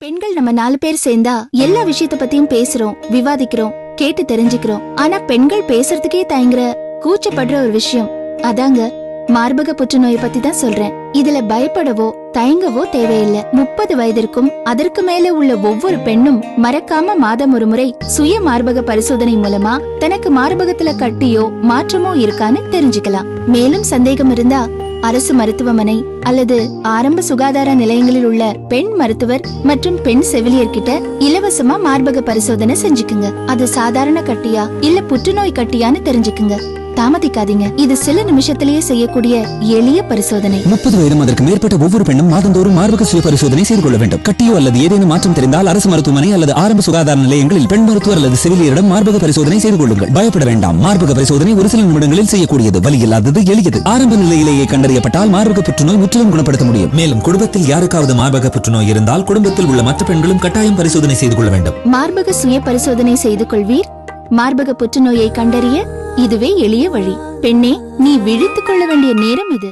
பெண்கள் நம்ம 4 பேர் சேர்ந்தா எல்லா விஷயத்த பத்தியும் பேசுறோம், விவாதிக்கிறோம், கேட்டு தெரிஞ்சுக்கிறோம். ஆனா பெண்கள் பேசுறதுக்கே தயங்குற, கூச்சப்படுற ஒரு விஷயம், அதாங்க மார்பக புற்றுநோயை பத்தி தான் சொல்றேன். இதுல பயப்படவோ தயங்கவோ தேவையில்லை. 30 வயதிற்கும் அதற்கு மேல உள்ள ஒவ்வொரு பெண்ணும் மறக்காம மாதம் ஒரு முறை சுய மார்பக பரிசோதனை மூலமா தனக்கு மார்பகத்துல கட்டியோ மாற்றமோ இருக்கான்னு தெரிஞ்சுக்கலாம். மேலும் சந்தேகம் இருந்தா அரசு மருத்துவமனை அல்லது ஆரம்ப சுகாதார நிலையங்களில் உள்ள பெண் மருத்துவர் மற்றும் பெண் செவிலியர்கிட்ட இலவசமா மார்பக பரிசோதனை செஞ்சுக்குங்க. அது சாதாரண கட்டியா இல்ல புற்றுநோய் கட்டியான்னு தெரிஞ்சுக்குங்க. தாமதிக்காதீங்க. இது சில நிமிஷத்திலேயே செய்யக்கூடிய எளிய பரிசோதனை. 30 வயதும் அதற்கு மேற்பட்ட ஒவ்வொரு பெண்ணும் மாதந்தோறும் மார்பக சுய பரிசோதனை செய்து கொள்ள வேண்டும். கட்டியோ அல்லது ஏதேனும் மாற்றம் தெரிந்தால் அரசு மருத்துவமனை அல்லது ஆரம்ப சுகாதார நிலையங்களில் பெண் மருத்துவர் அல்லது செவிலியரிடம் மார்பக பரிசோதனை செய்து கொள்ளுங்கள். பயப்பட வேண்டாம். மார்பக பரிசோதனை ஒரு சில நிமிடங்களில் செய்யக்கூடியது, வலி இல்லாதது, எளியது. ஆரம்ப நிலையிலேயே கண்டறியப்பட்டால் மார்பக புற்றுநோய் முற்றிலும் குணப்படுத்த முடியும். மேலும் குடும்பத்தில் யாருக்காவது மார்பக புற்றுநோய் இருந்தால் குடும்பத்தில் உள்ள மற்ற பெண்களும் கட்டாயம் பரிசோதனை செய்து கொள்ள வேண்டும். மார்பக சுய பரிசோதனை செய்து கொள்வீர். மார்பக புற்றுநோயை கண்டறிய இதுவே எளிய வழி. பெண்ணே, நீ விழித்துக் கொள்ள வேண்டிய நேரம் இது.